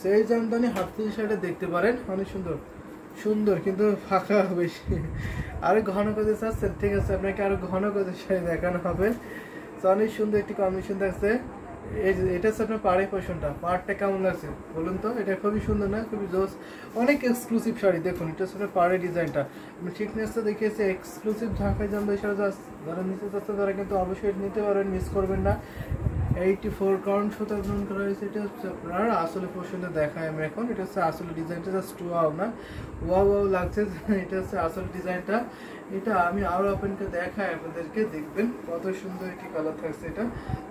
সেই Jamdani half sleeve শাড়িটা দেখতে পারেন, অনেক সুন্দর সুন্দর কিন্তু ফাঁকা বেশি। আরো ঘন কাজে চাচ্ছেন, ঠিক আছে, আপনাকে আরো ঘন কাজের শাড়ি দেখানো হবে। তো অনেক সুন্দর একটি কম্বিনেশন থাকছে। এটা হচ্ছে আপনার পাড়ি পোষণটা, পাড়টা কেমন লাগছে বলুন তো? এটা খুবই সুন্দর না, খুবই জোস, অনেক এক্সক্লুসিভ শাড়ি। দেখুন এটা হচ্ছে পাড়ের ডিজাইনটা, আমি থিকনেসটা দেখিয়েছি, এক্সক্লুসিভ ঢাকাই জামদানি শাড়ি যারা নিতে চাচ্ছে তারা কিন্তু অবশ্যই নিতে পারবেন, মিস করবেন না। 84 কাউন্ট সুতা গ্রহণ করা হয়েছে। এটা হচ্ছে আপনার আসলে পোর্শনটা দেখায় আমি এখন। এটা হচ্ছে আসলে ডিজাইনটা, জাস্ট ওয়াও না, ওয়াও ওয়াও লাগছে। এটা হচ্ছে আসলে ডিজাইনটা। এটা আমি আরো আপনাকে দেখাই, আপনাদেরকে দেখবেন কত সুন্দর একটি কালার থাকছে। এটা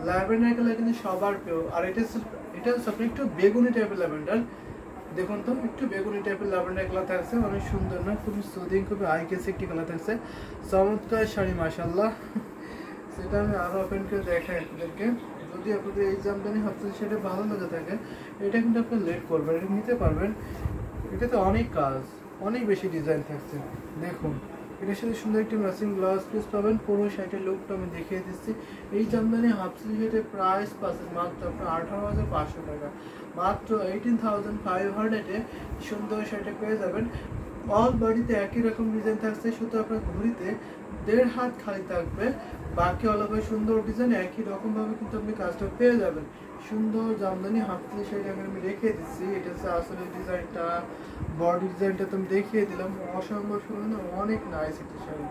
ল্যাভেন্ডার কালার কিন্তু সবার প্রিয়। আর এটা হচ্ছে আপনি একটু বেগুনি টাইপের ল্যাভেন্ডার, দেখুন তো একটু বেগুনি টাইপের ল্যাভেন্ডার কালার থাকছে, অনেক সুন্দর না, খুবই সুদিং, খুবই আই কেসি একটি কালার থাকছে। চমৎকার শাড়ি মাশাআল্লাহ। সেটা আমি আরো আপনাকে দেখাই আপনাদেরকে। যদি আপনাদের এই জামদানি হাফ স্লিভ শাড়িটা ভালো লেগে থাকে, এটা কিন্তু আপনি লেট করবেন, এটা নিতে পারবেন। এটাতে অনেক কাজ, অনেক বেশি ডিজাইন থাকছে। দেখুন এটার সাথে সুন্দর একটি ম্যাচিং ব্লাউজ পিস পাবেন। পুরো শাড়িটার লুকটা আমি দেখিয়ে দিচ্ছি। এই জামদানি হাফ স্লিভ শাড়ির প্রাইস পাচ্ছেন মাত্র আপনার 18,500 টাকা, মাত্র 18,500-এ সুন্দর শাড়িটা পেয়ে যাবেন। অল বডিতে একই রকম ডিজাইন থাকছে, শুধু আপনার ঘুড়িতে 1.5 হাত খালি থাকবে, বাকি অল ওভার সুন্দর ডিজাইন একই রকম ভাবে কিন্তু আপনি কাজটা পেয়ে যাবেন। সুন্দর জামদানি হাফ স্লিভ শাড়িটা আমি রেখে দিচ্ছি। এটা হচ্ছে আসলে ডিজাইনটা, বডি ডিজাইনটা তো আমি দেখিয়ে দিলাম, অসম্ভব সুন্দর, অনেক নাইস একটা শাড়ি।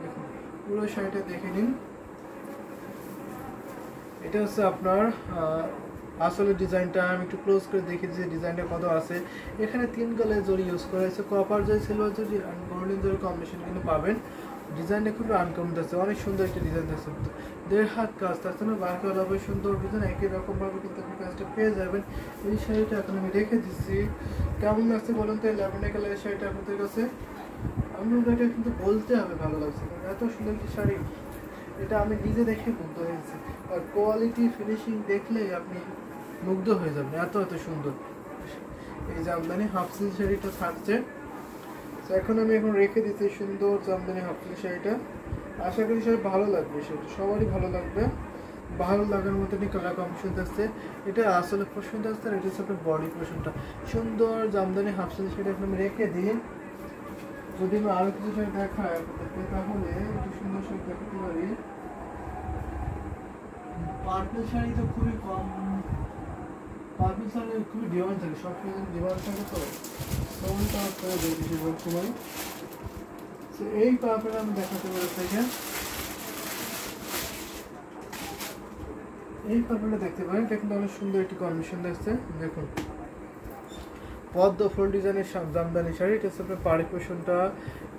দেখুন পুরো শাড়িটা দেখে নিন। এটা হচ্ছে আপনার আসলে ডিজাইনটা আমি একটু ক্লোজ করে দেখিয়ে দিচ্ছি, ডিজাইনটা কত আছে। এখানে 3 কালার জরি ইউজ করা হয়েছে, কপার জরি, সিলভার জরি আর গোল্ডেন জরি কম্বিনেশন কিন্তু পাবেন। ডিজাইনটা খুবই আনকমন আছে, অনেক সুন্দর একটা ডিজাইন আছে। 1.5 হাত কাজ থাকছে না, বাকি হবে সুন্দর ডিজাইন একই রকম ভাবে কিন্তু আপনি কাজটা পেয়ে যাবেন। এই শাড়িটা এখন আমি রেখে দিচ্ছি। কেমন লাগছে বলুন তো এই ল্যাভেন্ডার কালারের শাড়িটা আপনাদের কাছে? আপনাদের এটা কিন্তু বলতে হবে ভালো লাগছে, কারণ এত সুন্দর একটি শাড়ি, এটা আমি নিজে দেখে মুগ্ধ হয়েছি। আর কোয়ালিটি ফিনিশিং দেখলেই আপনি মুগ্ধ হয়ে যাবেন, এত এত সুন্দর এই জামদানি হাফ স্লিভ শাড়িটা থাকছে। তো এখন আমি রেখে দিচ্ছি সুন্দর জামদানি হাফ স্লিভ শাড়িটা। আশা করি সবাই ভালো লাগবে, সেটা সবারই ভালো লাগবে, ভালো লাগার মতনই কালার কম্বিনেশন থাকছে। এটা আসলে পোর্শন থাকছে, আর এটা হচ্ছে আপনার বডি পোর্শনটা। সুন্দর জামদানি হাফ স্লিভ শাড়ি এখন আমি রেখে দিই। যদি আমি আরো কিছু শাড়ি দেখাই আপনাদেরকে, তাহলে একটু সুন্দর শাড়ি দেখাতে পারি। পার্পল শাড়ি তো খুবই কম, পার্পল শাড়ি খুবই ডিমান্ড থাকে, সবসময় ডিমান্ড থাকে, তো কাজ করে দেয় বেশিরভাগ সময়। তো এই পার্পল আমি দেখাতে পারি থেকে, এই পার্পলটা দেখতে পারেন, এটা কিন্তু অনেক সুন্দর একটি কম্বিনেশন দেখছে। দেখুন পদ্ম ফুল ডিজাইনের জামদানি শাড়ি। এটা হচ্ছে আপনার পাড়ি পোর্শনটা,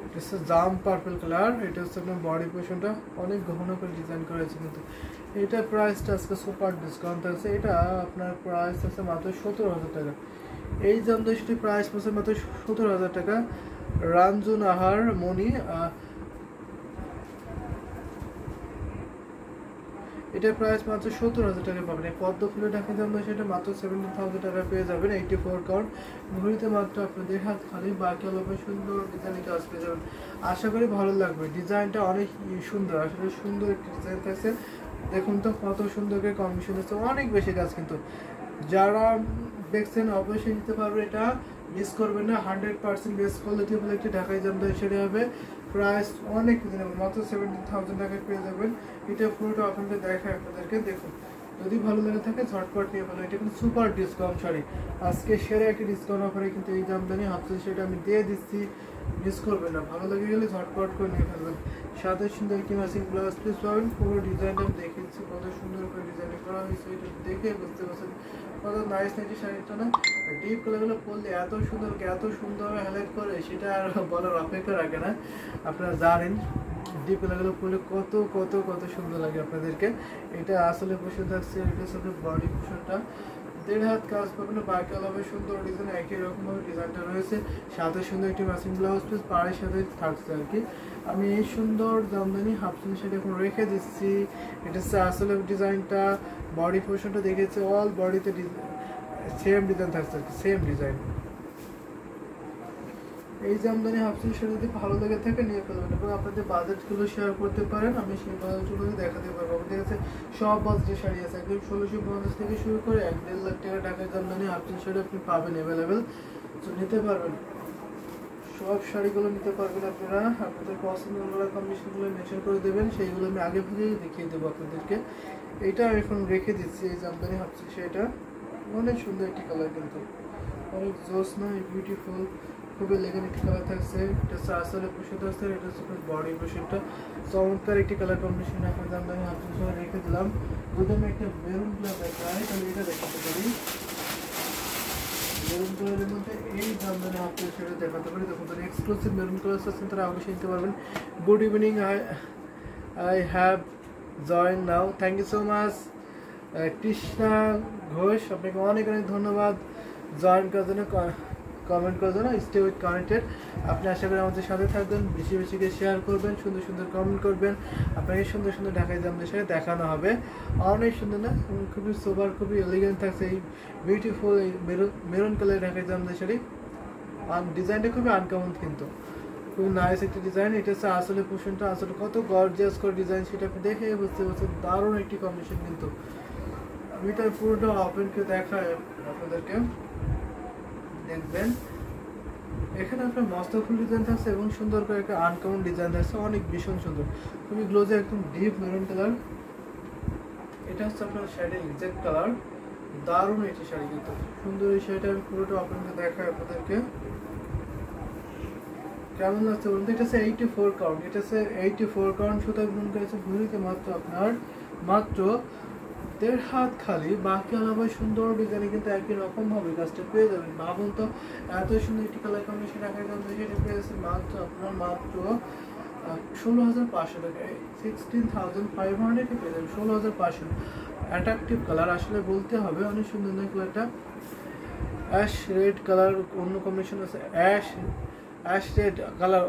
এটা হচ্ছে জাম পার্পল কালার। এটা হচ্ছে আপনার বডি পোর্শনটা, অনেক ঘন করে ডিজাইন করা হয়েছে কিন্তু। এটা প্রাইসটা আজকে সুপার ডিসকাউন্ট আছে, এটা আপনার প্রাইস আছে মাত্র 17,000 টাকা। এই জামদানি শাড়ির প্রাইস পড়ছে মাত্র 17,000 টাকা। রাঞ্জু নাহার মণি, এটার প্রাইস মাত্র 17,000 টাকা পাবেন। এই পদ্ম ফুলের ঢাকা জামদানি সেটা মাত্র 17,000 টাকা পেয়ে যাবেন। 84 কাউন্ট, ঘুরিতে মাত্র আপনাদের হাত খালি, বাকি অল্প সুন্দর ডিজাইনের কাজ পেয়ে যাবেন। আশা করি ভালো লাগবে, ডিজাইনটা অনেক সুন্দর, আসলে সুন্দর একটি ডিজাইন থাকছে। দেখুন তো কত সুন্দর করে কম্বিনেশন আছে, অনেক বেশি কাজ কিন্তু। যারা দেখছেন অবশ্যই নিতে পারবে, এটা মিস করবেন না। 100% বেস্ট কোয়ালিটি বলে একটি ঢাকাই জামদানি শাড়ি হবে। প্রাইস অনেক রিজনেবল, মাত্র 17,000 টাকায় পেয়ে যাবেন। এটা পুরোটা আপনাদের দেখায় আপনাদেরকে। দেখুন যদি ভালো লেগে থাকে ঝটপট নিয়ে ফেলো, এটা কিন্তু সুপার ডিসকাউন্ট শাড়ি, আজকে সেরা একটি ডিসকাউন্ট অফারে কিন্তু এই জামদানি হাফ স্লিভ শাড়িটা আমি দিয়ে দিচ্ছি, মিস করবেন না। ভালো লেগে গেলে ঝটপট করে নিয়ে ফেলবেন। সাথে সুন্দর একটি ম্যাচিং ব্লাউজ পিস পাবেন। পুরো ডিজাইনটা আমি দেখিয়েছি, কত সুন্দর করে ডিজাইন করা হয়েছে, এটা দেখে বুঝতে পারছেন কত নাইস নাইস শাড়িটা না। ডিপ কালারগুলো পরলে এত সুন্দরভাবে হাইলাইট করে, সেটা আর বলার অপেক্ষা রাখে না। আপনারা জানেন ডিপ কালারগুলো পরলে কত কত কত সুন্দর লাগে আপনাদেরকে। এটা আসলে পোষণ থাকছে, এটা হচ্ছে বডি পোষণটা, 1.5 হাত কাজ পাবেন, বাকি আলাদা সুন্দর ডিজাইন একই রকমভাবে ডিজাইনটা রয়েছে। সাথে সুন্দর একটি ম্যাচিং ব্লাউজ পিস পাড়ের সাথে থাকছে আর কি। আমি এই সুন্দর জামদানি হাফ স্লিভ শাড়ি এখন রেখে দিচ্ছি। এটা হচ্ছে আসলে ডিজাইনটা, বডি পোর্শনটা দেখেছে, অল বডিতে সেম ডিজাইন থাকছে আর কি, সেম ডিজাইন। এই জামদানি হাফ সিল্ক শাড়ি যদি ভালো লেগে থাকে নিয়ে ফেলবেন এবং আপনাদের বাজেটগুলো শেয়ার করতে পারেন, আমি সেই বাজেটগুলো দেখাতে পারবো। আমাদের কাছে সব বাজেটের শাড়ি আছে, একদম 1650 থেকে শুরু করে 1-1.5 লাখ টাকা ঢাকার জামদানি হাফ সিল্ক শাড়ি আপনি পাবেন অ্যাভেলেবেল। তো নিতে পারবেন, সব শাড়িগুলো নিতে পারবেন আপনারা। আপনাদের পছন্দের কম্বিনেশনগুলো মেনশন করে দেবেন, সেইগুলো আমি আগে থেকেই দেখিয়ে দেবো আপনাদেরকে। এইটা আমি এখন রেখে দিচ্ছি, এই জামদানি হাফ সিল্ক শাড়িটা অনেক সুন্দর একটি কালার, কিন্তু অনেক জোস না, বিউটিফুল, খুবই এলিগেন্ট একটি কালার থাকছে। এটা হচ্ছে আসলে পোশাক থাকছে, এটা হচ্ছে বডি পোশাকটা চমৎকার একটি কালার কম্বিনেশন এখন জামদানি হাফ সিল্ক শাড়ি রেখে দিলাম। যদি আমি একটা মেরুন কালার দেখাই তাহলে এটা দেখাতে পারি, মেরুন কালারের মধ্যে এই জামদানি হাফ সিল্ক শাড়ি দেখাতে পারি। দেখুন তারা এক্সক্লুসিভ মেরুন কালার আছেন, তারা অবশ্যই নিতে পারবেন। Good evening, I have join now, thank you so much Krishna Ghosh, আপনাকে অনেক অনেক ধন্যবাদ জয়েন করার জন্য, কমেন্ট করার জন্য। স্টে উইথ কানেক্টেড, আপনি আশা করি আমাদের সাথে থাকবেন, বেশি বেশি করে শেয়ার করবেন, সুন্দর সুন্দর কমেন্ট করবেন, আপনাকে সুন্দর সুন্দর ঢাকায় জামদানি শাড়ি দেখানো হবে। অনেক সুন্দর না, খুবই সোবার, খুবই এলিগেন্ট থাকছে এই বিউটিফুল এই মেরুন কালার ঢাকায় জামদানি শাড়ি। ডিজাইনটা খুবই আনকমন, কিন্তু খুবই নাইস একটি ডিজাইন। এটা হচ্ছে আসলে পোর্শনটা, আসলে কত গর্জিয়াস করে ডিজাইন সেটা আপনি দেখে বুঝতে পারছেন, দারুণ একটি কম্বিনেশন। কিন্তু আমি এটা পুরোটা ওপেন করে দেখাই আপনাদেরকে, দেখবেন এখানে আপনার মস্তফুল ডিজাইন থাকছে এবং সুন্দর করে একটা আনকমন ডিজাইন থাকছে, অনেক ভীষণ সুন্দর, খুবই গ্লোজে একদম ডিপ মেরুন কালার। এটা হচ্ছে আপনার শাড়ির এক্সাক্ট কালার, দারুণ একটি শাড়ি, কিন্তু সুন্দর এই শাড়িটা আমি পুরোটা ওপেন করে দেখাই আপনাদেরকে। কেমন লাগছে বলুন তো? এটা হচ্ছে 84 কাউন্ট, এটা হচ্ছে 84 কাউন্ট সুতা বুন করেছে ভুঁড়িতে, মাত্র আপনার মাত্র 1.5 হাত খালি, বাকি আলাদা সুন্দর ডিজাইনে কিন্তু একই রকম ভাবে কাজটা পেয়ে যাবেন। ভাবুন তো, এত সুন্দর একটি কালার কম্বিনেশন রাখার জন্য সেটা পেয়েছে মাত্র আপনার মাত্র 16,500 টাকায়, 16,500 পেয়ে যাবেন, 16,500। অ্যাট্রাকটিভ কালার আসলে বলতে হবে, অনেক সুন্দর না কালারটা। অ্যাশ রেড কালার, অন্য কম্বিনেশন আছে অ্যাশ রেড কালার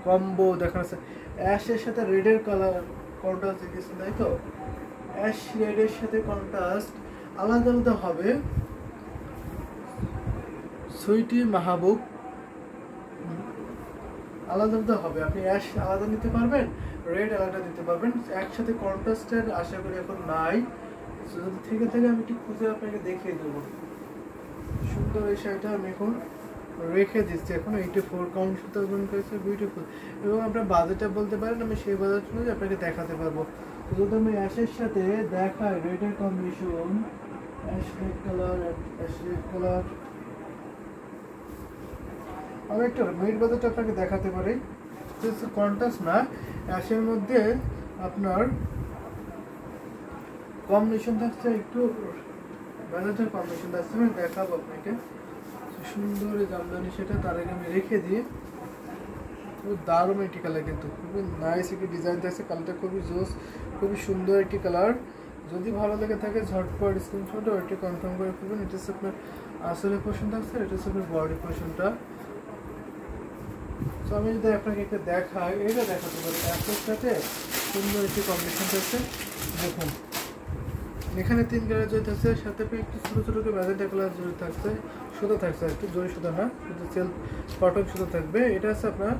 কম্বো দেখা যাচ্ছে, অ্যাশের সাথে রেডের কালার কন্ট্রাস্ট দেখেছেন, তাই তো? অ্যাশ রেডের সাথে কন্ট্রাস্ট আলাদা আলাদা হবে। সুইটি মাহবুব আলাদা আলাদা হবে, আপনি অ্যাশ আলাদা নিতে পারবেন, রেড আলাদা নিতে পারবেন, একসাথে কন্ট্রাস্টের আশা করি এখন নাই। যদি থেকে থেকে আমি একটু খুঁজে আপনাকে দেখিয়ে দেবো। সুন্দর এই শাড়িটা আমি এখন রেখে দিচ্ছি, এখন 84 কাউন্ট সুতা ওপেন করেছে, বিউটিফুল। এবং আপনার বাজেটটা বলতে পারেন, আমি সেই বাজেট অনুযায়ী আপনাকে দেখাতে পারবো। যদি আমি অ্যাশের সাথে দেখাই রেডের combination, ash red colour, ash red colour, আমি একটা মিড বাজেট আপনাকে দেখাতে পারি, কন্ট্রাস্ট না, অ্যাশের মধ্যে আপনার কম্বিনেশন থাকছে একটু বাজেটের কম্বিনেশন থাকছে, আমি দেখাবো আপনাকে। সুন্দর জামদানি সেটা তার আগে আমি রেখে দিয়ে, খুব দারুণ একটি কালার, কিন্তু খুবই নাইস একটি ডিজাইন থাকছে, কালারটা খুবই জোস, খুবই সুন্দর একটি কালার। যদি ভালো লেগে থাকে ঝটপট স্ক্রিনশট ওইটি কনফার্ম করে ফেলবেন। এটা হচ্ছে আপনার আসলে পোর্শন থাকছে, এটা হচ্ছে আপনার বডি পোর্শনটা। তো আমি যদি আপনাকে একটা দেখাই, এটা দেখাতে পারি অ্যাপের সাথে সুন্দর একটি কম্বিনেশন থাকছে। দেখুন এখানে 3 কালার জড়িত থাকছে, সাথে একটু ছোটো ছোটো করে ম্যাজেন্টা কালার জড়িত থাকছে, সুতো থাকছে, একটু জড়ি সুতো না, শুধু সেলফ কটন সুতো থাকবে। এটা হচ্ছে আপনার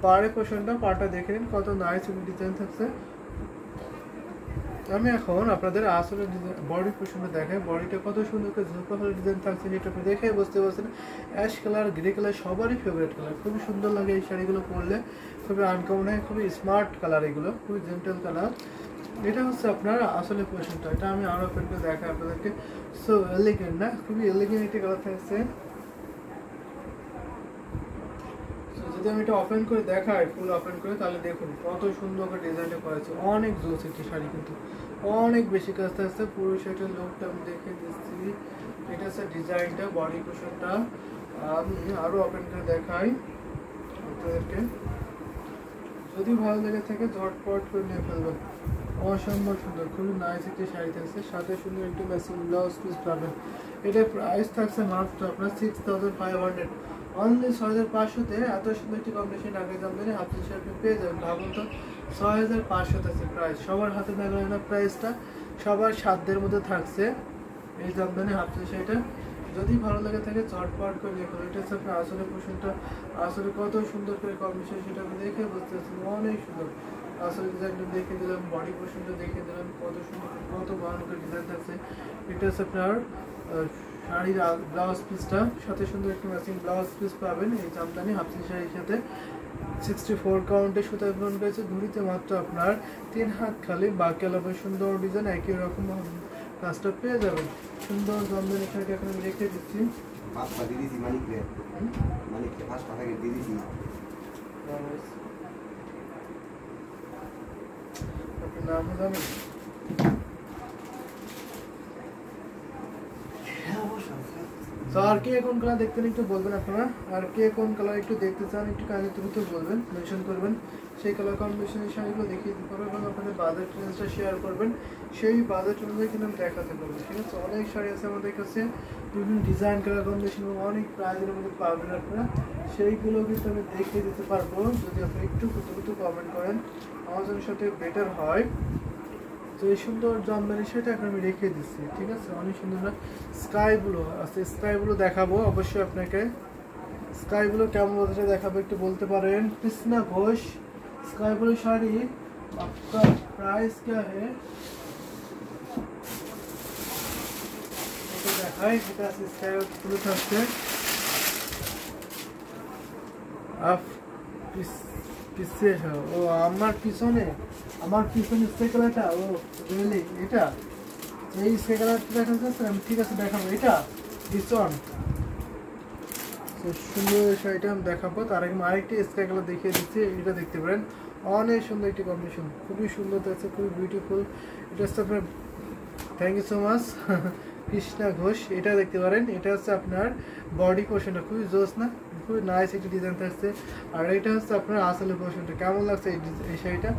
পাড়ে পোর্শনটা, পাটা দেখে নিন কত নাইস ডিজাইন থাকছে। আমি এখন আপনাদের আসলে বডি পোর্শনটা দেখাই, বডিটা কত সুন্দর করে ঝুঁকা হলে ডিজাইন থাকছে সেটা আপনি দেখে বুঝতে পারছেন। অ্যাশ কালার, গ্রে কালার সবারই ফেভারিট কালার, খুবই সুন্দর লাগে এই শাড়িগুলো পরলে, খুবই আনকমন হয়, খুবই স্মার্ট কালার, এগুলো খুবই জেন্টাল কালার। এটা হচ্ছে আপনার আসলে পোর্শনটা, এটা আমি আরও ওপেন করে দেখাই আপনাদেরকে। সো এলিগেন্ট না, খুবই এলিগেন্ট একটি কালার থাকছে। যদি আমি এটা ওপেন করে দেখাই, ফুল ওপেন করে, তাহলে দেখুন কত সুন্দর করে ডিজাইনটা করেছে, অনেক জোস একটি শাড়ি, কিন্তু অনেক বেশি কাজ থাকছে। পুরো শাড়িটার লুকটা আমি দেখে দিচ্ছি, এটা হচ্ছে ডিজাইনটা, বডি পোর্শনটা আমি আরও ওপেন করে দেখাই আপনাদেরকে। যদি ভালো লেগে থাকে ঝটপট করে নিয়ে ফেলবেন, অসম্ভব সুন্দর, খুবই নাইস একটি শাড়ি থাকছে, সাথে সুন্দর একটি ম্যাচিং ব্লাউজ পিস পাবেন। এটার প্রাইস থাকছে মাত্র আপনার 6500, অনলি 6500-তে এত সুন্দর একটি কম্বিনেশন আগে জামদানি হাফ সিল্ক শাড়ি পেয়ে যাবেন। ভাবুন তো 6500 থাকছে প্রাইস, সবার হাতে থাকবে না প্রাইসটা, সবার সাধ্যের মধ্যে থাকছে এই জামদানি হাফ সিল্ক শাড়িটা। যদি ভালো লাগে থাকে ঝটপট করে দেখুন। এটা হচ্ছে আপনার আসলে পোর্শনটা, আসলে কত সুন্দর করে কম্বিনেশন সেটা আপনি দেখে বুঝতে পারছেন, অনেক সুন্দর। আসলে ডিজাইনটা দেখে দিলাম, বডি পোর্শনটা দেখে দিলাম, কত সুন্দর কত ভালো করে ডিজাইন থাকছে। এটা হচ্ছে আপনার শাড়ির ব্লাউজ পিসটা, সাথে সুন্দর একটি ম্যাচিং ব্লাউজ পিস পাবেন এই জামদানি হাফ সিল্ক শাড়ির সাথে। 64 কাউন্টে সুতা ব্যবহার করেছে, ঘুরিতে মাত্র আপনার 3 হাত খালি, বাকি আলাদা সুন্দর ডিজাইন একই রকম কাজটা পেয়ে যাবেন। সুন্দর জামদানি শাড়ি এখন আমি রেখে দিচ্ছি। আপনার নামও জানেন? আর কে কোন কালার দেখতেন একটু বলবেন আপনারা, আর কে কোন কালার একটু দেখতে চান একটু কাজে দ্রুত বলবেন, মেনশন করবেন। সেই কালার কম্বিনেশনের শাড়িগুলো দেখিয়ে দিতে পারবো এবং আপনাদের বাজেট রেঞ্জটা শেয়ার করবেন, সেই বাজেট অনুযায়ী কিন্তু আমি দেখাতে পারবো। ঠিক আছে, অনেক শাড়ি আছে আমাদের কাছে, বিভিন্ন ডিজাইন কালার কম্বিনেশন এবং অনেক প্রাইজের মধ্যে পাবেন আপনারা, সেইগুলো কিন্তু আমি দেখিয়ে দিতে পারবো যদি আপনি একটু দ্রুত কমেন্ট করেন, আমার জন্য সাথে বেটার হয়। তো এই সুন্দর জামদানি সেটা এখন আমি রেখে দিচ্ছি। ঠিক আছে, অনেক সুন্দর না স্কাই ব্লু আছে, স্কাই ব্লু দেখাবো অবশ্যই আপনাকে। স্কাই ব্লু কেমন বলতে দেখাবো একটু বলতে পারেন। কৃষ্ণা ঘোষ स्काई ब्लू साड़ी आपका प्राइस क्या है? দেখাই এটা স্কাই ব্লু থাকছে। আপ পিছে ও আমার পিছনে স্কাই কালারটা, ও রিয়েলি এটা এই স্কাই কালারটা দেখা যাচ্ছে। আমি ঠিক আছে দেখাবো এটা পিছন সুন্দর শাড়িটা আমি দেখাবো। তার আগে আরেকটি স্কাই কালার দেখিয়ে দিচ্ছি, এটা দেখতে পারেন অনেক সুন্দর একটি কম্বিনেশন, খুবই সুন্দর থাকছে, খুবই বিউটিফুল। এটা হচ্ছে আপনার thank you so much Krishna Ghosh. এটা দেখতে পারেন, এটা হচ্ছে আপনার বডি পোর্শনটা খুবই জোস না, খুবই নাইস একটি ডিজাইন থাকছে। আর এটা হচ্ছে আপনার আসলে পোর্শনটা। কেমন লাগছে এই শাড়িটা?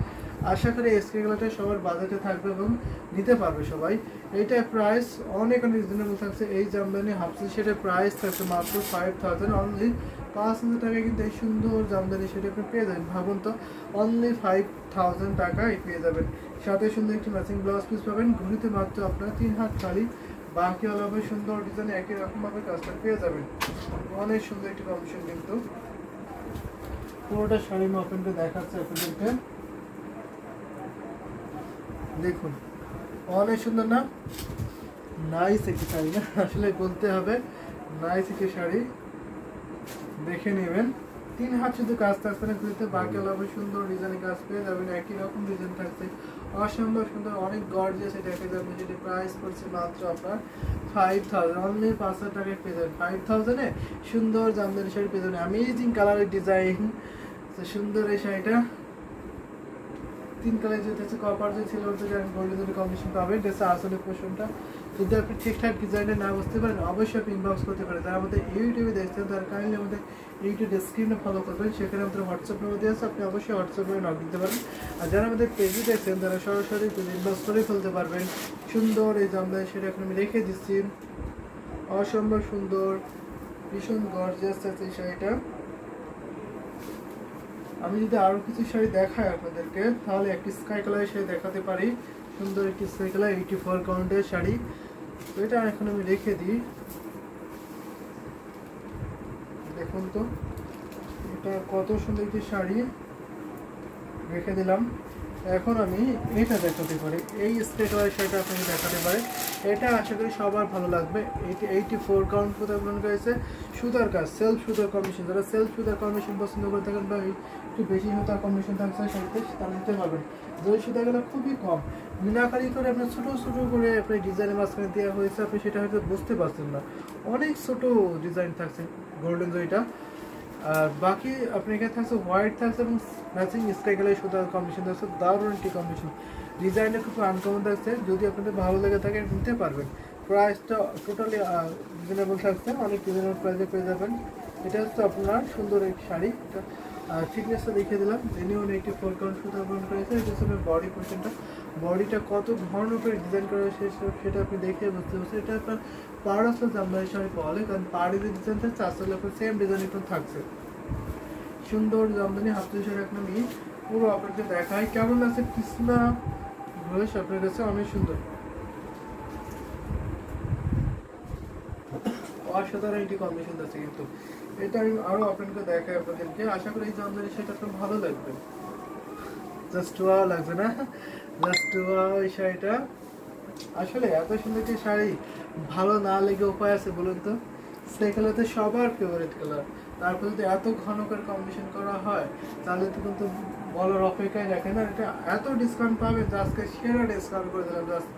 আশা করি এই স্কাই কালারটা সবার বাজেটে থাকবে এবং নিতে পারবে সবাই। এইটা প্রাইস অনেক অনেক রিজনেবল থাকছে। এই জামদানি হাফ সিল্ক সেটার প্রাইস থাকছে মাত্র 5000 অনলি। 5000 টাকায় কিন্তু এই সুন্দর জামদানি সেটা আপনি পেয়ে যাবেন। ভাবুন তো, অনলি 5000 টাকায় পেয়ে যাবেন। সাথে সুন্দর একটি ম্যাচিং ব্লাউজ পিস পাবেন, ঘুরিতে মাত্র আপনার 3 হাত খালি, বাকি আলাদা সুন্দর ডিজাইন একই রকমভাবে কাজটা পেয়ে যাবেন। অনেক সুন্দর একটি কম্বিনেশন কিন্তু পুরোটা শাড়ি মাপেনটা দেখাচ্ছে আপনাদেরকে, দেখুন অনেক সুন্দর না? নাইস একটি শাড়ি না, আসলে বলতে হবে নাইস একটি শাড়ি, দেখে নেবেন। 3 হাত শুধু কাজ থাকছে না ঘুরতে, বাকি আলাদা সুন্দর ডিজাইনের কাজ পেয়ে যাবেন, একই রকম ডিজাইন থাকছে, অসম্ভব সুন্দর, অনেক গর্জিয়াস এটা দেখে যাবেন। যেটি প্রাইস পড়ছে মাত্র আপনার 5000 অনলি। 5000 টাকায় পেয়ে যাবেন। 5000 এ সুন্দর জামদানি শাড়ি পেয়ে যাবেন, অ্যামেজিং কালারের ডিজাইন, সুন্দর এই শাড়িটা 3 কালার যেটা হচ্ছে কপার যে ছিল গোল্ডেন কম্বিনেশন পাবেন। এটা হচ্ছে আসলে পোর্শনটা। যদি আপনি ঠিকঠাক ডিজাইনে না বুঝতে পারেন অবশ্যই আপনি ইনবক্স করতে পারেন। যারা আমাদের ইউটিউবে দেখছেন তারা কাইন্ডলি আমাদের ইউটিউব ডেসক্রিপশনে ফলো করবেন, সেখানে আমাদের হোয়াটসঅ্যাপ নাম্বার দেওয়া আছে, আপনি অবশ্যই হোয়াটসঅ্যাপে নক দিতে পারেন। আর যারা আমাদের পেজে দেখছেন তারা সরাসরি ইনবক্স করে ফেলতে পারবেন। সুন্দর এই জামদানি সেটা এখন আমি রেখে দিচ্ছি, অসম্ভব সুন্দর, ভীষণ গর্জিয়াস আছে এই শাড়িটা। আমি যদি আরো কিছু শাড়ি দেখাই আপনাদেরকে, তাহলে একটি স্কাই কালারের শাড়ি দেখাতে পারি, সুন্দর একটি স্কাই কালার 84 কাউন্টের শাড়ি। তো এটা এখন আমি রেখে দিই, দেখুন তো এটা কত সুন্দর একটি শাড়ি, রেখে দিলাম। এখন আমি এটা দেখাতে পারি, এই স্কাই কালারের শাড়িটা আপনাকে দেখাতে পারি। এটা আশা করি সবার ভালো লাগবে। 84 কাউন্ট সুতা ব্যবহার করেছে, সুতার কাজ, সেলফ সুতার কম্বিনেশন। যারা সেলফ সুতার কম্বিনেশন পছন্দ করে থাকেন বা একটু বেশি সুতার কম্বিনেশন থাকছে শাড়িতে, তারা নিতে পারবেন। যে সুতাগুলো খুবই কম, মিনাকারি করে আপনার ছোটো ছোটো করে আপনি ডিজাইনের মাঝখানে দেওয়া হয়েছে, আপনি সেটা হয়তো বুঝতে পারছেন না, অনেক ছোটো ডিজাইন থাকছে গোল্ডেন জয়টা। আর বাকি আপনার এখানে থাকছে হোয়াইট থাকছে এবং ম্যাচিং স্কাই কালার সুতার কম্বিনেশন থাকছে, দারুণ একটি কম্বিনেশন, ডিজাইনটা খুব আনকমন থাকছে। যদি আপনাদের ভালো লেগে থাকে নিতে পারবেন। প্রাইসটা টোটালি রিজনেবল থাকছে, অনেক রিজনেবল প্রাইসে পেয়ে যাবেন। এটা হচ্ছে আপনার সুন্দর একটি শাড়ি, এটা থিকনেসটা দেখিয়ে দিলাম, জেনুইন 84 কাউন্ট সুতা ব্যবহার করেছে। এটা হচ্ছে বডি পোর্শনটা, বডিটা কত ঘন করে ডিজাইন করা হয়েছে সেটা আপনি দেখে বুঝতে পারছেন। এটা আপনার পাড় আসলে জামদানি শাড়ি পাওয়া যায়, কারণ পাড়ি যে ডিজাইন থাকছে আসলে আপনার সেম ডিজাইন একটু থাকছে। সুন্দর জামদানি হাফ সিল্ক শাড়ি এখন আমি পুরো আপনাকে দেখাই। কেমন লাগছে কৃষ্ণা ঘোষ আপনার কাছে? অনেক সুন্দর, অসাধারণ একটি কম্বিনেশন আছে কিন্তু এটা আমি আরো আপনাকে দেখাই আপনাদেরকে, আশা করি এই জামদানি শাড়িটা আপনার ভালো লাগবে। জাস্ট ওয়াও লাগছে না, জাস্ট ওয়াও এই শাড়িটা। আসলে এত সুন্দর একটি শাড়ি ভালো না লেগে উপায় আছে বলুন তো? সেই কালার তো সবার ফেভারিট কালার, তারপর যদি এত ঘন করে কম্বিনেশন করা হয় তাহলে তো কিন্তু বলার অপেক্ষায় রাখে না। এটা এত ডিসকাউন্ট পাবেন যে আজকে সেরা ডিসকাউন্ট করে দিলাম জাস্ট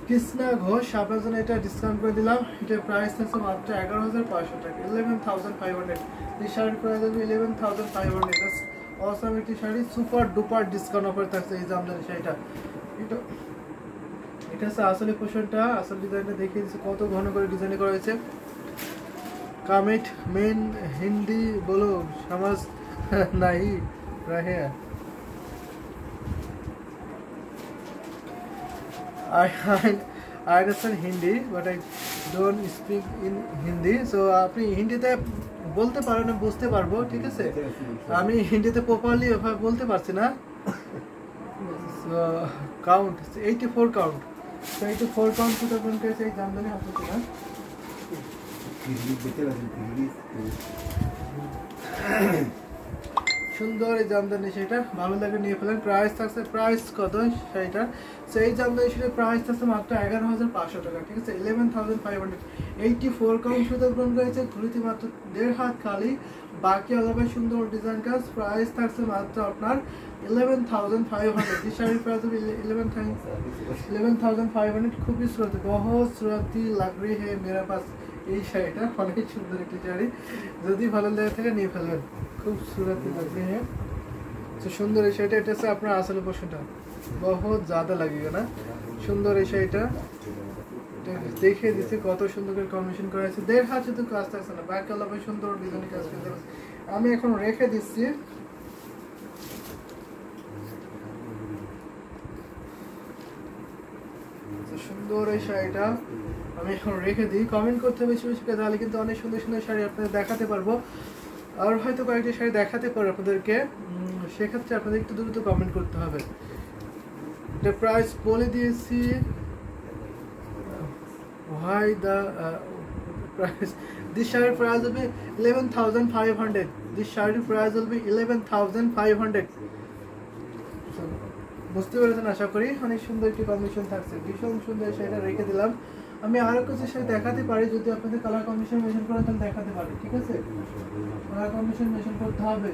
কৃষ্ণা ঘোষ আপনার জন্য এটা ডিসকাউন্ট করে দিলাম। এটার প্রাইস থাকছে মাত্র 11,500 টাকা, 11,500। এই শাড়ির প্রাইস হবে 11,500। জাস্ট অসাম একটি sari, super duper discount offer থাকছে এই জামদানি শাড়িটা। এটা এটা হচ্ছে আসলে পোর্শনটা, আসল ডিজাইনটা দেখিয়ে দিচ্ছে কত ঘন করে ডিজাইন করা হয়েছে। কামেট মেন হিন্দি বলো সমাজ নাই রাহে। I understand Hindi but I don't speak in Hindi, so আপনি হিন্দিতে বলতে পারেন, বুঝতে পারবো, ঠিক আছে? আমি হিন্দিতে প্রপারলি বলতে পারছি না। কাউন্ট 84 কাউন্ট, so 84 কাউন্ট তো কোন কেসে এই জামদানি হচ্ছে না। সুন্দর এই জামদানি সেটা ভালো লাগে নিয়ে ফেলেন। প্রাইস থাকছে, প্রাইস কত সেইটা? সেই জামদানি সেটার প্রাইস থাকছে মাত্র 11,500 টাকা, ঠিক আছে? 11,500। 84 কাউন্ট সুতো গ্রহণ করেছে, ধুলিতে মাত্র 1.5 হাত খালি, বাকি আলাদা সুন্দর ডিজাইন কাজ। প্রাইস থাকছে মাত্র আপনার 11,500। এই শাড়ির প্রাইস হবে 11,500। খুবই সুরতি, বহুত সুরতি লাগ রি হে মেরা পাস। এই শাড়িটা অনেক সুন্দর একটি শাড়ি, যদি ভালো লেগে থাকে নিয়ে ফেলবেন, খুব সুরতি লাগবে। হ্যাঁ, তো সুন্দর এই শাড়িটা। এটা হচ্ছে আপনার আসলে পোর্শনটা, বহুত ज़्यादा লাগবে না? সুন্দর এই শাড়িটা দেখিয়ে দিচ্ছে কত সুন্দর করে কম্বিনেশন করা আছে। 1.5 হাত শুধু কাজ থাকছে না, ব্যাক কালার সুন্দর ডিজাইন কাজ করে দেবেন। আমি এখন রেখে দিচ্ছি। সুন্দর এই শাড়িটা আমি এখন রেখে দিই। কমেন্ট করতে হবে বেশি বেশি, তাহলে কিন্তু অনেক সুন্দর সুন্দর শাড়ি আপনাদের দেখাতে পারবো, আর হয়তো কয়েকটি শাড়ি দেখাতে পারবো আপনাদেরকে। সেক্ষেত্রে আপনাদের একটু দ্রুত কমেন্ট করতে হবে। এটা প্রাইস বলে দিয়েছি। Why the price? This shirt price will be 11,500. This shirt price will be 11,500. বুঝতে পেরেছেন আশা করি। অনেক সুন্দর একটি কম্বিনেশন থাকছে, ভীষণ সুন্দর শাড়িটা রেখে দিলাম। আমি আরো কিছু শাড়ি দেখাতে পারি, যদি আপনাদের কালার কম্বিনেশন মেনশন করেন তাহলে দেখাতে পারি, ঠিক আছে? কালার কম্বিনেশন মেনশন করতে হবে।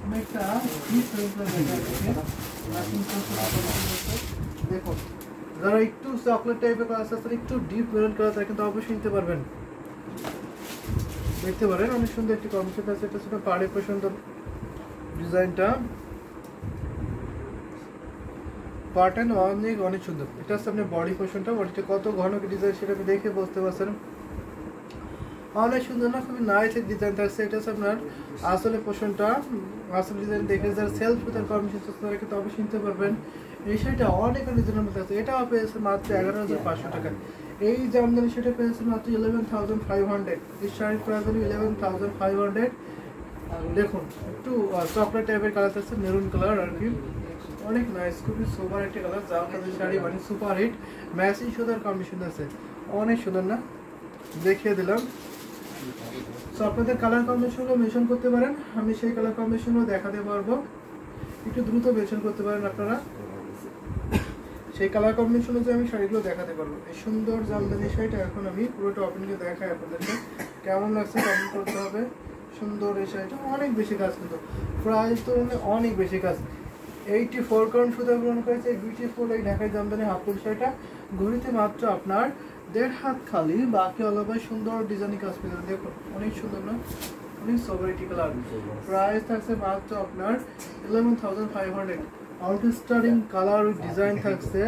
আমি একটা দেখো, যারা একটু চকলেট টাইপের কালার আছে, একটু ডিপ মেরুন কালার, তারা কিন্তু অবশ্যই নিতে পারবেন। দেখতে পারেন অনেক সুন্দর একটি কম্বিনেশন আছে। এটা ছিল পাড়ে পছন্দ ডিজাইনটা, প্যাটার্ন অনেক অনেক সুন্দর। এটা হচ্ছে আপনার বডি পোর্শনটা, বডিটা কত ঘন ডিজাইন সেটা আপনি দেখে বুঝতে পারছেন, অনেক সুন্দর না? খুবই নাইস ডিজাইন থাকছে। এটা হচ্ছে আপনার আসলে পোর্শনটা, আসলে ডিজাইন দেখে যারা সেলফ সুতার কম্বিনেশন তারা কিন্তু অবশ্যই নিতে পারবেন। এই শাড়িটা অনেক রিজনেবল থাকছে, এটাও পেয়েছে মাত্র 11,500 টাকা। এই জামদানি সেটা পেয়েছে মাত্র 11,500। এই শাড়ির প্রাইস হলো 11,500। দেখুন একটু চকলেট টাইপের কালার থাকছে, মেরুন কালার আর কি, অনেক নাইস, খুবই সুপার একটি কালার। যার কাছে শাড়ি মানে সুপার হিট, ম্যাচিং সুতার কম্বিনেশন আছে, অনেক সুন্দর না? দেখিয়ে দিলাম। সো আপনাদের কালার কম্বিনেশনগুলো মেনশন করতে পারেন, আমি সেই কালার কম্বিনেশনগুলো দেখাতে পারবো। একটু দ্রুত মেনশন করতে পারেন আপনারা, সেই কালার কম্বিনেশন অনুযায়ী আমি শাড়িগুলো দেখাতে পারবো। এই সুন্দর জামদানি শাড়িটা এখন আমি পুরোটা ওপেনিংয়ে দেখাই আপনাদেরকে, কেমন লাগছে কমেন্ট করতে হবে। সুন্দর এই শাড়িটা, অনেক বেশি কাজ কিন্তু, প্রাইস তো অনেক বেশি কাজ। 84 কাউন্ট সুতা গ্রহণ করেছে এই বিউটিফুল এই ঢাকাই জামদানি হাফ ফুল শাড়িটা। ঘড়িতে মাত্র আপনার 1.5 হাত খালি, বাকি অলভাবে সুন্দর ডিজাইনিং কাজ পেয়ে যাবেন। দেখুন অনেক সুন্দর না? অনেক সোভারিটি কালার। প্রাইস থাকছে মাত্র আপনার 11,500। আউটস্টারিং কালার উইথ ডিজাইন থাকছে,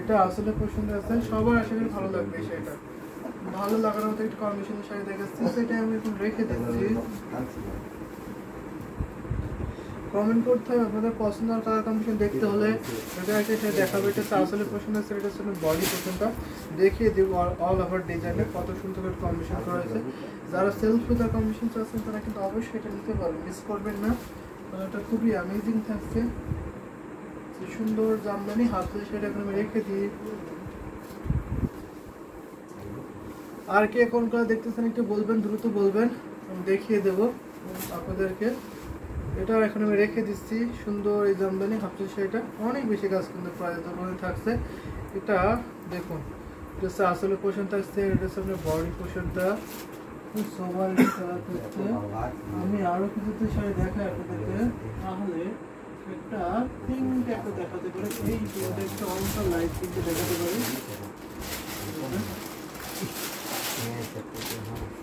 এটা আসলে পছন্দ আছে সবার, আশা করি ভালো লাগবে এই শাড়িটা। ভালো লাগার মতো একটা কম্বিনেশনের শাড়ি দেখাচ্ছি, সেটা আমি এখন রেখে দিচ্ছি। কমেন্ট করতে হবে আপনাদের পছন্দ আর কালার কম্বিনেশন দেখতে হলে এটা একটা শাড়ি দেখাবে। এটা আসলে পছন্দ আছে, এটা হচ্ছে বডি পছন্দটা দেখিয়ে দিব। অল ওভার ডিজাইনে কত সুন্দর করে কম্বিনেশন করা হয়েছে। যারা সেলফ সুতার কম্বিনেশন আছেন তারা কিন্তু অবশ্যই এটা নিতে পারবেন, মিস করবেন না। এটা খুবই অ্যামেজিং থাকছে, সুন্দর জামদানি হাত ধরে সেটা এখন আমি রেখে দিই। আর কে কোন কালার দেখতেছেন একটু বলবেন, দ্রুত বলবেন, আমি দেখিয়ে দেবো আপনাদেরকে। এটাও এখন আমি রেখে দিচ্ছি। সুন্দর এই জামদানি হাফসের শাড়িটা, অনেক বেশি কাজ কিন্তু প্রায় ধরনের থাকছে। এটা দেখুন, এটা হচ্ছে আসলে পোর্শন থাকছে, এটা হচ্ছে আপনার বডি পোর্শনটা সবার কালার থাকছে। আমি আরো কিছু শাড়ি দেখাই আপনাদেরকে, তাহলে একটা পিঙ্ক একটা দেখাতে পারে, এই পিঙ্কটা একটা অল্প লাইট পিঙ্কে দেখাতে পারি।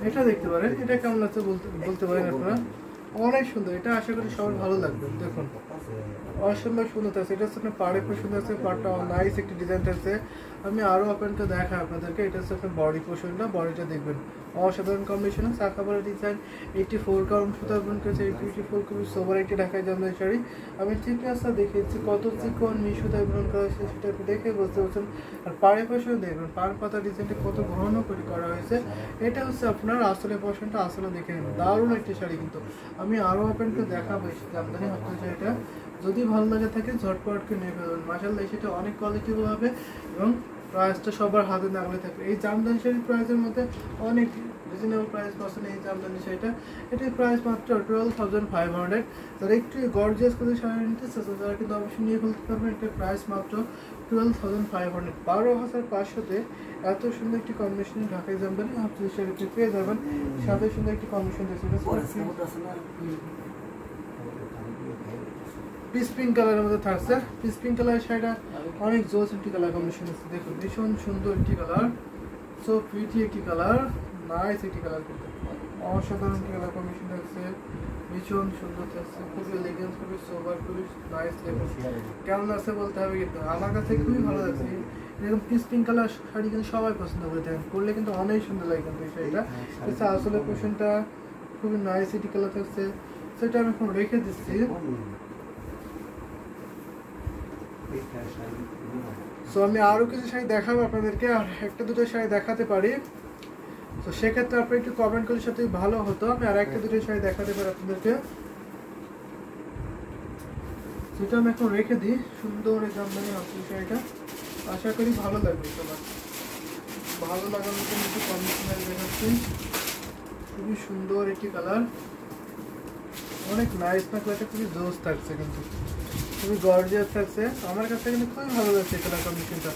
এটা দেখতে পারেন, এটা কেমন লাগছে বলতে পারেন আপনারা। অনেক সুন্দর, এটা আশা করি সবার ভালো লাগবে। দেখুন অসম্ভব সুন্দর আছে, এটা হচ্ছে আপনার পাড়ে খুব সুন্দর আছে, পাড়টা নাইস একটি ডিজাইন আছে। আমি আরো আপনাকে দেখাই আপনাদেরকে, এটা হচ্ছে আপনার বডি পোর্শনটা, বডিটা দেখবেন অসাধারণ কম্বিনেশন, সাকাবারা ডিজাইন 84 কাউন্ট সুতা বুন করেছে, 84 খুবই সোবার একটি ঢাকাই জামদানি শাড়ি। আমি থিকনেসটা দেখিয়েছি কত চিকন সুতায় বুনন করা হয়েছে, সেটা আপনি দেখে বুঝতে পারছেন। আর পাড়ে পোর্শন দেখবেন, পাড় পাতা ডিজাইনটা কত ঘন করে করা হয়েছে। এটা হচ্ছে আপনার আসলে পোর্শনটা, আসলে দেখে নেবেন, দারুণ একটি শাড়ি কিন্তু। আমি আরো আপনাকে দেখাবো এই জামদানি হাতের শাড়িটা, যদি ভালো লাগে থাকে ঝটপটকে নিয়ে ফেলবেন। মাশাআল্লাহ সেটা অনেক কোয়ালিটিফুল হবে এবং প্রাইসটা সবার হাতে নাগলে থাকবে। এই জামদানি শাড়ির প্রাইসের মধ্যে অনেক রিজনেবল প্রাইস পাচ্ছেন এই জামদানি শাড়িটা। এটির প্রাইস মাত্র 12,500। যারা একটু গর্জিয়াস করে শাড়ি নিতে চাচ্ছেন তারা কিন্তু অবশ্যই নিয়ে ফেলতে পারবেন। এটির প্রাইস মাত্র 12,500, 12,500-তে এত সুন্দর একটি কম্বিনেশন ঢাকাই জামদানি হাফসের শাড়িতে পেয়ে যাবেন। সাথে সুন্দর একটি কম্বিনেশন দিয়েছে, পিস পিঙ্ক কালারের মধ্যে থাকছে। পিস পিঙ্ক কালারের শাড়িটা অনেক জোস একটি কালার কম্বিনেশন আছে। দেখুন ভীষণ সুন্দর একটি কালার, সো প্রিটি একটি কালার, নাইস একটি কালার, কিন্তু অসাধারণ একটি কালার কম্বিনেশন থাকছে, ভীষণ সুন্দর থাকছে, খুবই এলিগেন্স, খুবই সোবার, খুবই নাইস। দেখুন কেমন লাগছে বলতে হবে, কিন্তু আমার কাছে খুবই ভালো লাগছে। এরকম পিস পিঙ্ক কালার শাড়ি কিন্তু সবাই পছন্দ করে থাকেন, করলে কিন্তু অনেক সুন্দর লাগে কিন্তু এই শাড়িটা। আসলে পোর্শনটা খুবই নাইস একটি কালার থাকছে, সেটা আমি এখন রেখে দিচ্ছি। সো আমি আরো কিছু শাড়ি দেখাবো আপনাদেরকে, আর একটা দুটো শাড়ি দেখাতে পারি, তো সেক্ষেত্রে আপনি একটু কমেন্ট করলে সাথে ভালো হতো। আমি আর একটা দুটো শাড়ি দেখাতে পারি আপনাদেরকে, সেটা আমি এখন রেখে দিই। সুন্দর এই জামদানি হাফসের শাড়িটা, আশা করি ভালো লাগবে সবার। ভালো লাগার মতো একটু কম্বিনেশন দেখাচ্ছি, খুবই সুন্দর একটি কালার, অনেক নাইস না কালারটা, খুবই জোস থাকছে, কিন্তু খুবই গর্জিয়াস থাকছে। আমার কাছে কিন্তু খুবই ভালো লাগছে কালার কম্বিনেশনটা,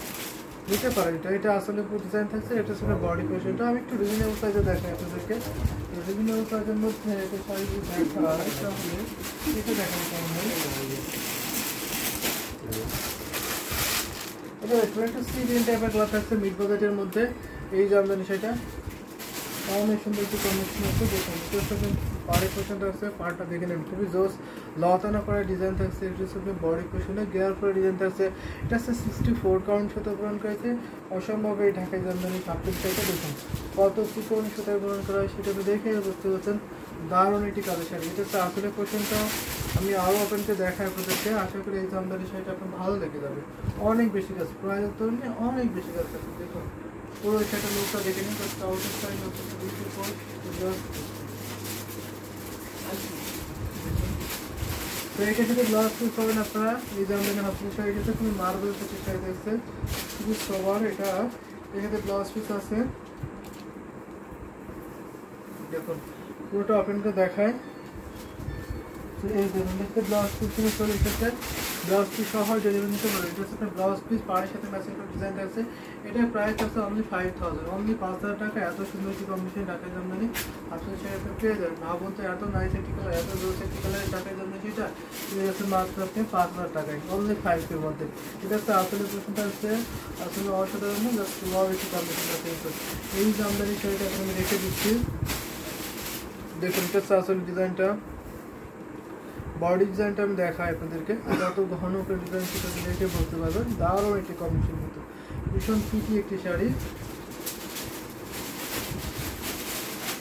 নিতে পারে। এটা আসলে পুরো ডিজাইন থাকছে, এটা আসলে বডি পোর্শনটা। আমি একটু রিজনেবল সাইজে দেখাই আপনাদেরকে, রিজনেবল সাইজের মধ্যে এটা শাড়ি দেখা হয় তাহলে এটা দেখাই কেমন হয়। এটা একটু সি গ্রিন টাইপের কালার থাকছে, মিড বাজেটের মধ্যে এই জামদানি শাড়িটা অনেক সুন্দর একটু কম্বিনেশন আছে। দেখুন পাড়ে পোর্শনটা আছে, পাড়টা দেখে নেবেন, খুবই জোস লতানা করা ডিজাইন থাকছে। এটা হচ্ছে বডি পোর্শনে গেয়ার করা ডিজাইন থাকছে। এটা হচ্ছে 64 কাউন্ট সুতা পূরণ করেছে, অসম্ভব এই ঢাকাই জামদানি কাপড় শাড়িটা। দেখুন কত চিকন সুতায় পূরণ করা হয়, সেটা দেখে বুঝতে পারছেন, দারুণ একটি কালো শাড়ি। এটা হচ্ছে আসলে পোর্শনটা, আমি আরও আপনাকে দেখাই আপনাদেরকে। আশা করি এই জামদানি শাড়িটা আপনার ভালো লেগে যাবে। অনেক বেশি কাজ, প্রাইসের তুলনায় অনেক বেশি কাজ থাকছে। দেখুন পুরো শাড়িটা লোকটা দেখে নিন, আউটের শাড়ি লোকটা তো এটার সাথে ব্লাউজ পিস পাবেন আপনারা। এই জামদানি হাফসের শাড়িটাতে খুবই মার্বেল সুতির শাড়ি দেখছে, খুবই সবার। এটা এর সাথে ব্লাউজ পিস আছে, দেখুন পুরোটা আপনাকে দেখায়। এই দেখুন দেখতে ব্লাউজ পিস থেকে চলে এসেছে, ব্লাউজ পিস সহ ডেলিভারি নিতে পারবেন। এটা হচ্ছে ব্লাউজ পিস পাড়ের সাথে ম্যাচিং করে ডিজাইন আছে। এটার প্রাইস আছে অনলি 5,000, অনলি 5,000 টাকা। এত সুন্দর একটি কম্বিনেশন ঢাকাই জামদানি হাফসের শাড়ি আপনি পেয়ে যাবেন। ভাবুন তো এত নাইস একটি কালার, এত জোস একটি কালারের ঢাকাই জামদানি সেটা হচ্ছে মাত্র আপনি 5,000 টাকায়, অনলি 5 এর মধ্যে। এটা হচ্ছে আসলে প্রশ্নটা হচ্ছে আসলে অসাধারণ, জাস্ট ওয়াও একটি কম্বিনেশন আছে। এই জামদানি শাড়িটা আমি রেখে দিচ্ছি। দেখুন এটা হচ্ছে আসলে ডিজাইনটা, বডি ডিজাইনটা আমি দেখাই আপনাদেরকে, যত ঘন করে ডিজাইন সেটা দেখে বলতে পারবেন। দারুণ একটি কম্বিনেশন, কিন্তু ভীষণ পিটি একটি শাড়ি।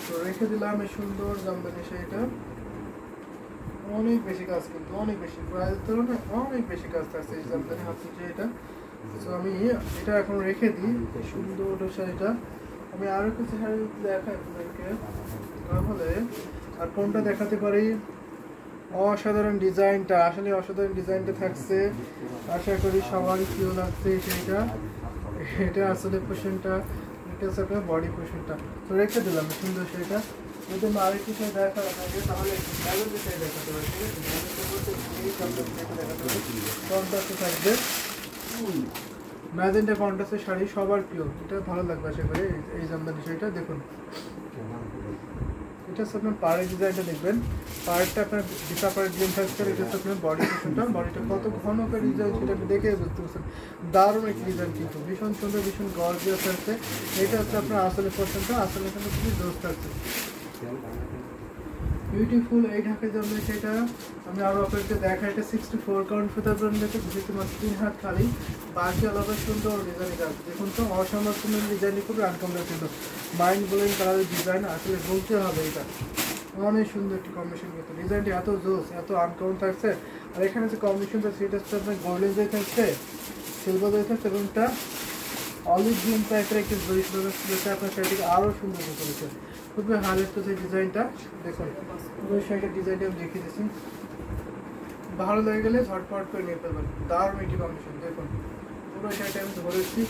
তো রেখে দিলাম এই সুন্দর জামদানি শাড়িটা, অনেক বেশি কাজ, কিন্তু অনেক বেশি প্রাইসের তুলনায় অনেক বেশি কাজ থাকছে এই জামদানি হাফসের শাড়িটা। তো আমি এটা এখন রেখে দিই সুন্দর শাড়িটা। আমি আরো কিছু শাড়ি দেখাই আপনাদেরকে, তাহলে আর কোনটা দেখাতে পারি। অসাধারণ ডিজাইনটা, আসলে অসাধারণ ডিজাইনটা থাকছে, আশা করি সবারই প্রিয় লাগছে সেটা। এটা আসলে পোর্শনটা এটা হচ্ছে আপনার বডি পোর্শনটা। তো রেখে দিলাম সুন্দর শাড়িটা। যদি আমি আরেকটি শাড়ি দেখা আপনাকে তাহলে ম্যাজেন্টা শাড়ি দেখাতে পারি, ঠিক আছে? কন্ট্রাস্টে থাকবে, ম্যাজেন্টা কন্ট্রাস্টের শাড়ি সবার প্রিয়, এটা ভালো লাগবে আশা করি। এই জামদানি শাড়িটা দেখুন, এটা হচ্ছে আপনার পাড়ের ডিজাইনটা দেখবেন, পাড়েরটা আপনার দিশা পাড়ের ডিজাইন থাকছে। এটা হচ্ছে আপনার বডি পোর্শনটা, বডিটা কত ঘন করে ডিজাইন সেটা আপনি দেখে বুঝতে পারছেন। দারুণ একটি ডিজাইন কিন্তু ভীষণ সুন্দর, ভীষণ গর্জিয়াস থাকছে। এটা হচ্ছে আপনার আসলে পোর্শনটা, আসলে কিন্তু খুবই জোস থাকছে, বিউটিফুল। এই ঢাকায় জন্য সেটা আমি আরও আপনাকে দেখাই। এটা 64 কাউন্ট সুতার ব্র্যান্ডেতে বুঝতে মাত্র 3 হাত খালি, বাকি আলাদা সুন্দর ডিজাইন আছে। দেখুন তো অসাধারণ সুন্দর ডিজাইনই খুবই আনকমন সুন্দর, মাইন্ড ব্লোয়িং কালারের ডিজাইন, আসলে বলতে হবে এটা অনেক সুন্দর একটি কম্বিনেশন। কিন্তু ডিজাইনটি এত জোস, এত আনকমন থাকছে। আর এখানে যে কম্বিনেশনটা সেটা হচ্ছে আপনার গোল্ডেন জয় থাকছে, সিলভার জয় থাকছে, এবং একটা অলিভ গ্রিন টাইপের একটি জয় সুন্দর আপনার শাড়িটিকে আরও সুন্দর করেছে। খুবই হাইলাইট করছে ডিজাইনটা, দেখুন পুরো শাড়িটার ডিজাইনটা আমি দেখিয়ে দিচ্ছি। ভালো লেগে গেলে ঝটপট করে নিয়ে ফেলবেন, দারুণ একটি কম্বিনেশন। দেখুন পুরো শাড়িটা আমি ধরেছি,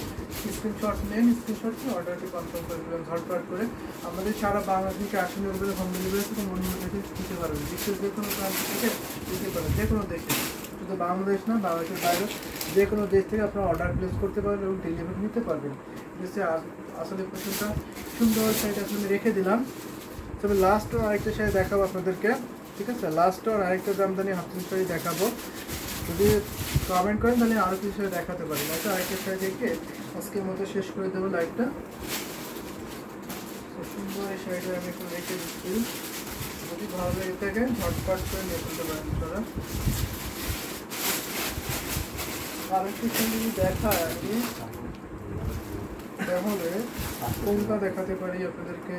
স্ক্রিনশট নেন, স্ক্রিনশট নিয়ে অর্ডারটি কনফার্ম করে দেবেন ঝটপট করে। আমাদের সারা বাংলাদেশে 80 নির্ভর হোম ডেলিভারি থেকে অন্য দেশে দিতে পারবেন, বিশ্বের যে কোনো প্রান্ত থেকে দিতে পারেন, যে কোনো দেশে, শুধু বাংলাদেশ না, বাংলাদেশের বাইরে যে কোনো দেশ থেকে আপনারা অর্ডার প্লেস করতে পারবেন এবং ডেলিভারি নিতে পারবেন। আসলে পছন্দটা সুন্দর শাড়িটা আসলে রেখে দিলাম। তবে লাস্ট আরেকটা শাড়ি দেখাবো আপনাদেরকে, ঠিক আছে? লাস্ট আরেকটা জামদানি হাফিন শাড়ি দেখাবো, যদি কমেন্ট করেন তাহলে আরও কিছু শাড়ি দেখাতে পারি। আচ্ছা আরেকটা শাড়ি দেখে আজকের মতো শেষ করে দেবো লাইভটা। সুন্দর এই শাড়িটা আমি একটু রেখে দিচ্ছি, যদি ভালো লেগে থাকে ঝটপট করে নিয়ে ফেলতে পারেন আপনারা। আরেকটি শাড়ি যদি দেখায় আর কি, তাহলে কোনটা দেখাতে পারি আপনাদেরকে,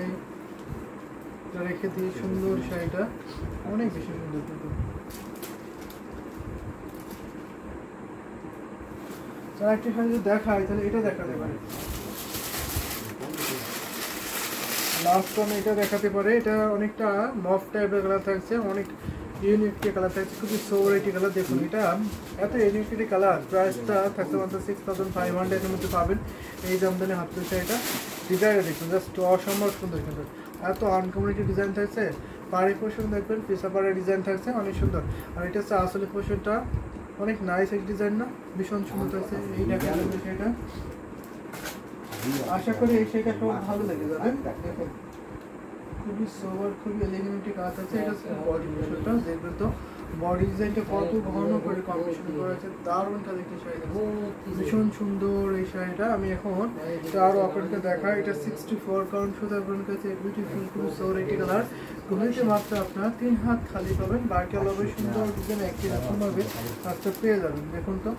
রেখে দিই সুন্দর শাড়িটা, অনেক বেশি সুন্দর। কিন্তু একটি শাড়ি যদি দেখায় তাহলে এটা দেখাতে পারে, লাস্ট ওয়ান এটা দেখাতে পারে। এটা অনেকটা মফ টাইপের কালার থাকছে, অনেক ইউনিক কালার থাকছে, খুবই সোর একটি কালার। দেখুন এটা এত ইউনিক একটি কালার, প্রাইসটা থাকতে মাত্র 6500 এর মধ্যে পাবেন এই জামদানি হাফ শাড়িটা। ডিজাইনটা দেখুন জাস্ট অসম্ভব সুন্দর, কিন্তু এত আনকমন একটি ডিজাইন থাকছে। পাড়ি পোর্শন দেখবেন, পিসা পাড়ের ডিজাইন থাকছে অনেক সুন্দর। আর এটা হচ্ছে আসলে পোর্শনটা অনেক নাইস এক ডিজাইন না, ভীষণ সুন্দর থাকছে এই ঢাকার শাড়িটা। আশা করি এই শাড়িটা খুব ভালো লেগে যাবে। দেখুন খুবই সোবার, খুবই এলিগেন্ট কাজ আছে। এটা বডি পোর্শনটা দেখবেন তো, বডি ডিজাইনটা কত ঘন করে কম্বিনেশন করা আছে, দারুণ কাজ একটি শাড়ি, ভীষণ সুন্দর এই শাড়িটা। আমি এখন এটা আরও আপনাকে দেখাই। এটা 64 কাউন্ট শুধু আপনার কাছে বিউটিফুল, খুবই সোর একটি কালার, ঘুমিতে মাত্র আপনার 3 হাত খালি পাবেন, বাকি আলাদা সুন্দর ডিজাইন একই রকমভাবে কাজটা পেয়ে যাবেন। দেখুন তো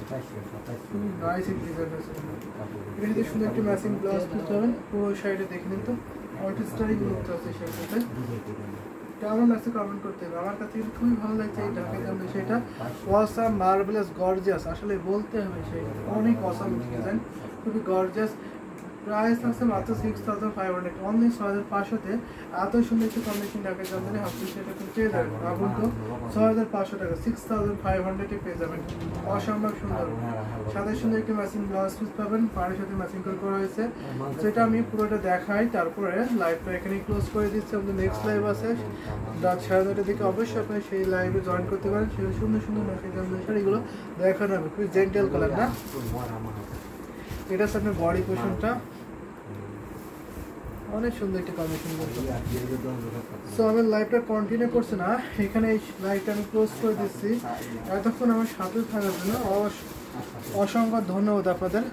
খুবই নাইস একটি ডিজাইন আছে। এটা সুন্দর একটি ম্যাচিং ব্লাউজ পিস পাবেন, পুরো শাড়িটা দেখে নিন তো, আর্টিস্টারই গুরুত্ব আছে শাড়িটাতে। কেমন লাগছে কমেন্ট করতে হবে। আমার কাছে কিন্তু খুবই ভালো লাগছে এই ঢাকায় জামদানি সেটা, অসাম মার্ভেলাস গর্জিয়াস, আসলে বলতে হবে সেই অনেক অসাম ডিজাইন, খুবই গর্জিয়াস। প্রাইস আছে মাত্র 6500, অনলি 6500-তে এত সুন্দর একটি কম্বিনেশন ঢাকায় জামদানি হাফ সেটা কিন্তু পেয়ে যাবেন। ভাবুন তো 6500 টাকা, 6500-এ পেয়ে যাবেন, অসম্ভব সুন্দর। সাথে সুন্দর একটি ম্যাচিং ব্লাউজ পিস পাবেন, পাড়ের সাথে ম্যাচিং করা হয়েছে। সেটা আমি পুরোটা দেখাই, তারপরে লাইভটা এখানে ক্লোজ করে দিচ্ছি। আমাদের নেক্সট লাইভ আছে রাত 9:30টার দিকে, অবশ্যই আপনি সেই লাইভে জয়েন করতে পারেন। সেই সুন্দর সুন্দর ঢাকায় জামদানি শাড়িগুলো দেখানো হবে, খুবই জেন্টেল কালার না। এটা হচ্ছে আপনার বডি পোর্শনটা, অনেক সুন্দর একটি কম্বিনেশন। সো আমি লাইভটা কন্টিনিউ করছি না, এখানে এই লাইভটা আমি ক্লোজ করে দিচ্ছি। এতক্ষণ আমার সাথে থাকার জন্য অসংখ্য ধন্যবাদ আপনাদের।